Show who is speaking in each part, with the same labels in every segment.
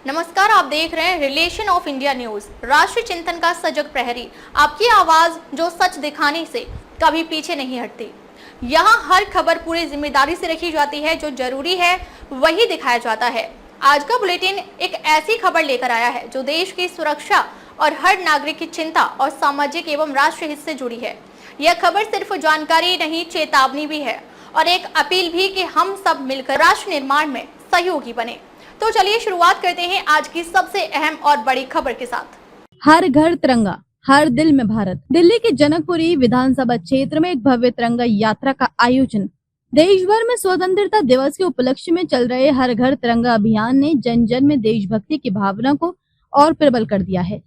Speaker 1: नमस्कार, आप देख रहे हैं रिलेशन ऑफ इंडिया न्यूज, राष्ट्रीय चिंतन का सजग प्रहरी। आपकी आवाज जो सच दिखाने से कभी पीछे नहीं हटती। यहाँ हर खबर पूरी जिम्मेदारी से रखी जाती है, जो जरूरी है वही दिखाया जाता है। आज का बुलेटिन एक ऐसी खबर लेकर आया है जो देश की सुरक्षा और हर नागरिक की चिंता और सामाजिक एवं राष्ट्रीय हित से जुड़ी है। यह खबर सिर्फ जानकारी नहीं, चेतावनी भी है और एक अपील भी कि हम सब मिलकर राष्ट्र निर्माण में सहयोगी बने। तो चलिए शुरुआत करते हैं आज की सबसे अहम और बड़ी खबर के साथ।
Speaker 2: हर घर तिरंगा, हर दिल में भारत। दिल्ली के जनकपुरी विधानसभा क्षेत्र में एक भव्य तिरंगा यात्रा का आयोजन। देश भर में स्वतंत्रता दिवस के उपलक्ष्य में चल रहे हर घर तिरंगा अभियान ने जन जन में देशभक्ति की भावना को और प्रबल कर दिया है।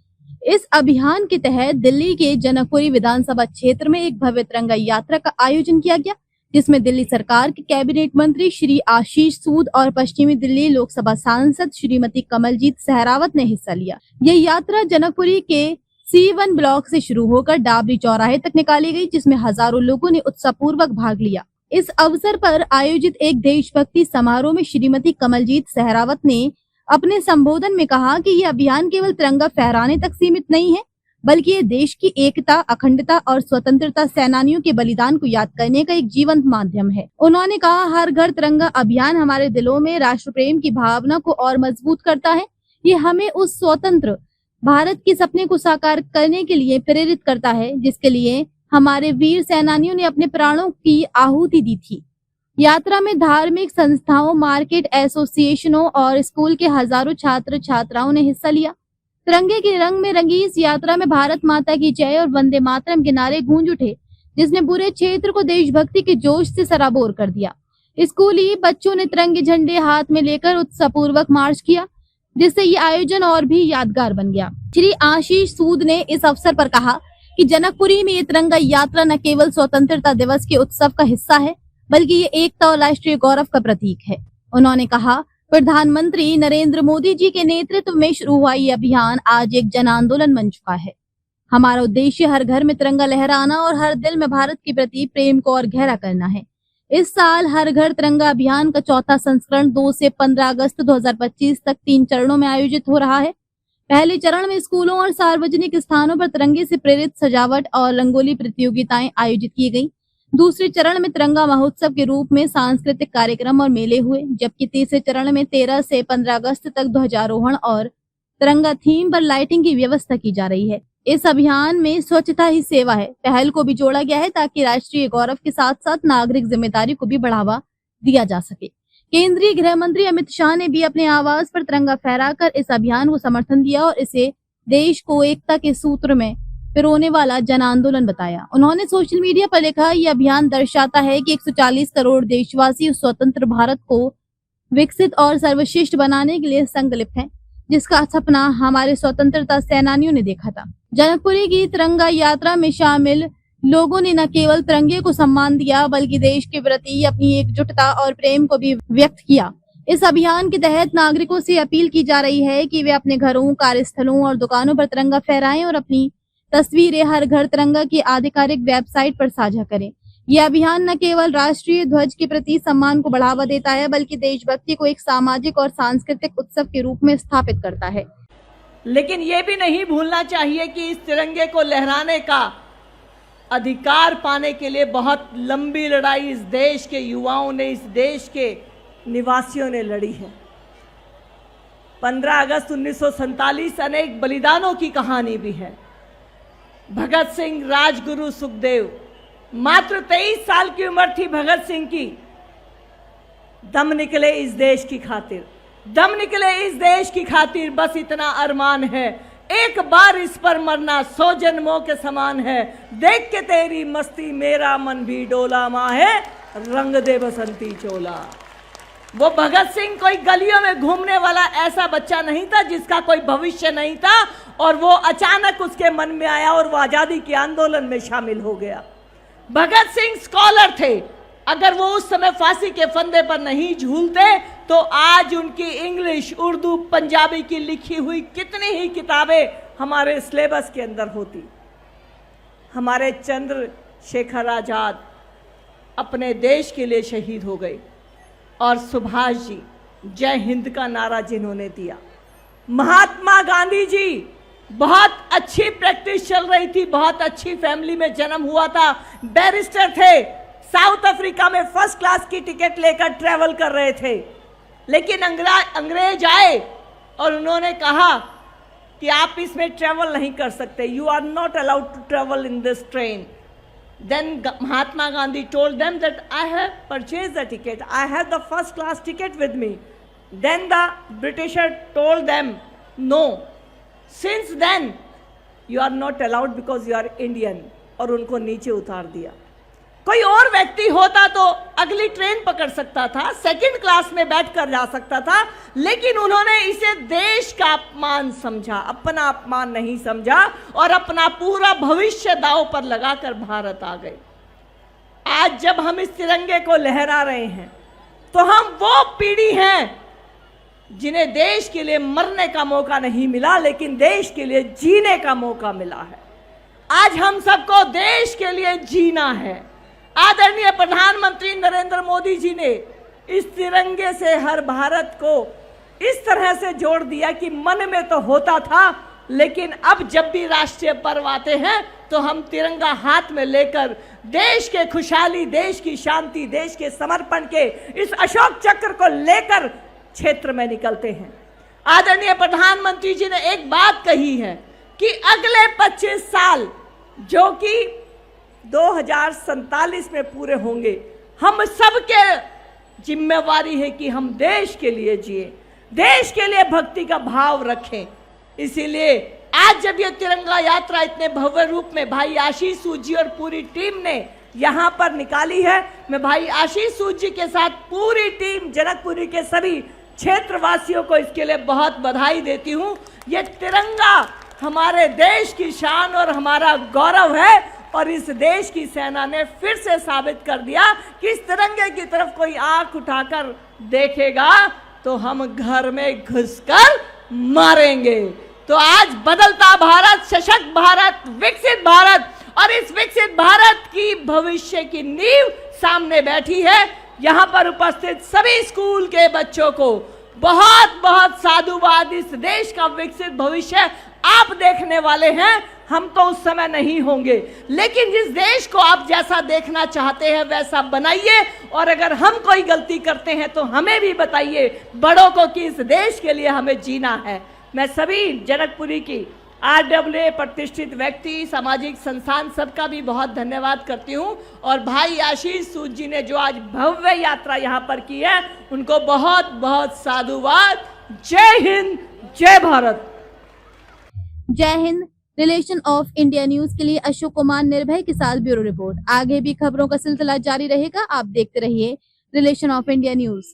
Speaker 2: इस अभियान के तहत दिल्ली के जनकपुरी विधानसभा क्षेत्र में एक भव्य तिरंगा यात्रा का आयोजन किया गया, जिसमें दिल्ली सरकार के कैबिनेट मंत्री श्री आशीष सूद और पश्चिमी दिल्ली लोकसभा सांसद श्रीमती कमलजीत सहरावत ने हिस्सा लिया। ये यात्रा जनकपुरी के C1 ब्लॉक से शुरू होकर डाबरी चौराहे तक निकाली गई, जिसमें हजारों लोगों ने उत्साहपूर्वक भाग लिया। इस अवसर पर आयोजित एक देशभक्ति समारोह में श्रीमती कमलजीत सहरावत ने अपने संबोधन में कहा कि ये अभियान केवल तिरंगा फहराने तक सीमित नहीं है, बल्कि ये देश की एकता, अखंडता और स्वतंत्रता सेनानियों के बलिदान को याद करने का एक जीवंत माध्यम है। उन्होंने कहा, हर घर तिरंगा अभियान हमारे दिलों में राष्ट्र प्रेम की भावना को और मजबूत करता है। ये हमें उस स्वतंत्र भारत के सपने को साकार करने के लिए प्रेरित करता है, जिसके लिए हमारे वीर सेनानियों ने अपने प्राणों की आहुति दी थी। यात्रा में धार्मिक संस्थाओं, मार्केट एसोसिएशनों और स्कूल के हजारों छात्र छात्राओं ने हिस्सा लिया। तिरंगे के रंग में रंगी इस यात्रा में भारत माता की जय और वंदे मातरम के नारे गूंज उठे, जिसने पूरे क्षेत्र को देशभक्ति के जोश से सराबोर कर दिया। स्कूली बच्चों ने तिरंगे झंडे हाथ में लेकर उत्साहपूर्वक मार्च किया, जिससे ये आयोजन और भी यादगार बन गया। श्री आशीष सूद ने इस अवसर पर कहा कि जनकपुरी में ये तिरंगा यात्रा न केवल स्वतंत्रता दिवस के उत्सव का हिस्सा है, बल्कि ये एकता और राष्ट्रीय गौरव का प्रतीक है। उन्होंने कहा, प्रधानमंत्री नरेंद्र मोदी जी के नेतृत्व में शुरू हुआ ये अभियान आज एक जन आंदोलन बन चुका है। हमारा उद्देश्य हर घर में तिरंगा लहराना और हर दिल में भारत के प्रति प्रेम को और गहरा करना है। इस साल हर घर तिरंगा अभियान का चौथा संस्करण 2 से 15 अगस्त 2025 तक 3 चरणों में आयोजित हो रहा है। पहले चरण में स्कूलों और सार्वजनिक स्थानों पर तिरंगे से प्रेरित सजावट और रंगोली प्रतियोगिताएं आयोजित की गयी। दूसरे चरण में तिरंगा महोत्सव के रूप में सांस्कृतिक कार्यक्रम और मेले हुए, जबकि तीसरे चरण में 13 से 15 अगस्त तक ध्वजारोहण और तिरंगा थीम पर लाइटिंग की व्यवस्था की जा रही है। इस अभियान में स्वच्छता ही सेवा है पहल को भी जोड़ा गया है, ताकि राष्ट्रीय गौरव के साथ साथ नागरिक जिम्मेदारी को भी बढ़ावा दिया जा सके। केंद्रीय गृह मंत्री अमित शाह ने भी अपने आवास पर तिरंगा फहराकर इस अभियान को समर्थन दिया और इसे देश को एकता के सूत्र में पिरोने वाला जन आंदोलन बताया। उन्होंने सोशल मीडिया पर लिखा, यह अभियान दर्शाता है कि 140 करोड़ देशवासी उस स्वतंत्र भारत को विकसित और सर्वश्रेष्ठ बनाने के लिए संकल्पित हैं, जिसका सपना हमारे स्वतंत्रता सेनानियों ने देखा था। जनकपुरी की तिरंगा यात्रा में शामिल लोगों ने न केवल तिरंगे को सम्मान दिया, बल्कि देश के प्रति अपनी एकजुटता और प्रेम को भी व्यक्त किया। इस अभियान के तहत नागरिकों से अपील की जा रही है कि वे अपने घरों, कार्यस्थलों और दुकानों पर तिरंगा फहराएं और अपनी तस्वीरें हर घर तिरंगा की आधिकारिक वेबसाइट पर साझा करें। यह अभियान न केवल राष्ट्रीय ध्वज के प्रति सम्मान को बढ़ावा देता है, बल्कि देशभक्ति को एक सामाजिक और सांस्कृतिक उत्सव के रूप में स्थापित करता है।
Speaker 3: लेकिन ये भी नहीं भूलना चाहिए कि इस तिरंगे को लहराने का अधिकार पाने के लिए बहुत लंबी लड़ाई इस देश के युवाओं ने, इस देश के निवासियों ने लड़ी है। 15 अगस्त 1947 अनेक बलिदानों की कहानी भी है। भगत सिंह, राजगुरु, सुखदेव, मात्र 23 साल की उम्र थी भगत सिंह की। दम निकले इस देश की खातिर, दम निकले इस देश की खातिर, बस इतना अरमान है, एक बार इस पर मरना 100 जन्मों के समान है। देख के तेरी मस्ती मेरा मन भी डोला, माँ है रंग दे बसंती चोला। वो भगत सिंह कोई गलियों में घूमने वाला ऐसा बच्चा नहीं था जिसका कोई भविष्य नहीं था, और वो अचानक उसके मन में आया और वो आजादी के आंदोलन में शामिल हो गया। भगत सिंह स्कॉलर थे। अगर वो उस समय फांसी के फंदे पर नहीं झूलते तो आज उनकी इंग्लिश, उर्दू, पंजाबी की लिखी हुई कितनी ही किताबें हमारे सिलेबस के अंदर होती। हमारे चंद्रशेखर आजाद अपने देश के लिए शहीद हो गए, और सुभाष जी जय हिंद का नारा जिन्होंने दिया, महात्मा गांधी जी, बहुत अच्छी प्रैक्टिस चल रही थी, बहुत अच्छी फैमिली में जन्म हुआ था, बैरिस्टर थे, साउथ अफ्रीका में फर्स्ट क्लास की टिकट लेकर ट्रेवल कर रहे थे। लेकिन अंग्रेज आए और उन्होंने कहा कि आप इसमें ट्रेवल नहीं कर सकते, you are not allowed to travel in this train. Then Mahatma Gandhi told them that I have purchased the ticket, I have the first class ticket with me. Then the Britisher told them, no, since then you are not allowed because you are Indian, और उनको नीचे उतार दिया। कोई और व्यक्ति होता तो अगली ट्रेन पकड़ सकता था, सेकंड क्लास में बैठकर जा सकता था, लेकिन उन्होंने इसे देश का अपमान समझा, अपना अपमान नहीं समझा और अपना पूरा भविष्य दांव पर लगाकर भारत आ गए। आज जब हम इस तिरंगे को लहरा रहे हैं तो हम वो पीढ़ी हैं जिन्हें देश के लिए मरने का मौका नहीं मिला, लेकिन देश के लिए जीने का मौका मिला है। आज हम सबको देश के लिए जीना है। आदरणीय प्रधानमंत्री नरेंद्र मोदी जी ने इस तिरंगे से हर भारत को इस तरह से जोड़ दिया कि मन में तो होता था, लेकिन अब जब भी राष्ट्रीय पर्व आते हैं तो हम तिरंगा हाथ में लेकर देश के खुशहाली, देश की शांति, देश के समर्पण के इस अशोक चक्र को लेकर क्षेत्र में निकलते हैं। आदरणीय प्रधानमंत्री जी ने एक बात कही है कि अगले 25 साल जो कि 2047 में पूरे होंगे, हम सबके जिम्मेवारी है कि हम देश के लिए जिए, देश के लिए भक्ति का भाव रखें। इसीलिए आज जब ये तिरंगा यात्रा इतने भव्य रूप में भाई आशीष सूद जी और पूरी टीम ने यहाँ पर निकाली है, मैं भाई आशीष सूद जी के साथ पूरी टीम जनकपुरी के सभी क्षेत्रवासियों को इसके लिए बहुत बधाई देती हूँ। ये तिरंगा हमारे देश की शान और हमारा गौरव है और इस देश की सेना ने फिर से साबित कर दिया कि इस तिरंगे की तरफ कोई आंख उठाकर देखेगा तो हम घर में घुसकर मारेंगे। तो आज बदलता भारत, सशक्त भारत, विकसित भारत और इस विकसित भारत की भविष्य की नींव सामने बैठी है। यहाँ पर उपस्थित सभी स्कूल के बच्चों को बहुत बहुत साधुवाद। इस देश का विकसित भविष्य आप देखने वाले हैं, हम तो उस समय नहीं होंगे, लेकिन जिस देश को आप जैसा देखना चाहते हैं वैसा बनाइए और अगर हम कोई गलती करते हैं तो हमें भी बताइए बड़ों को कि इस देश के लिए हमें जीना है। मैं सभी जनकपुरी की RWA प्रतिष्ठित व्यक्ति, सामाजिक संस्थान सबका भी बहुत धन्यवाद करती हूं और भाई आशीष सूद जी ने जो आज भव्य यात्रा यहां पर की है उनको बहुत बहुत साधुवाद। जय हिंद, जय भारत।
Speaker 2: जय Hind. Relation of India news के लिए अशोक कुमार निर्भय के साथ ब्यूरो रिपोर्ट। आगे भी खबरों का सिलसिला जारी रहेगा, आप देखते रहिए रिलेशन ऑफ इंडिया न्यूज।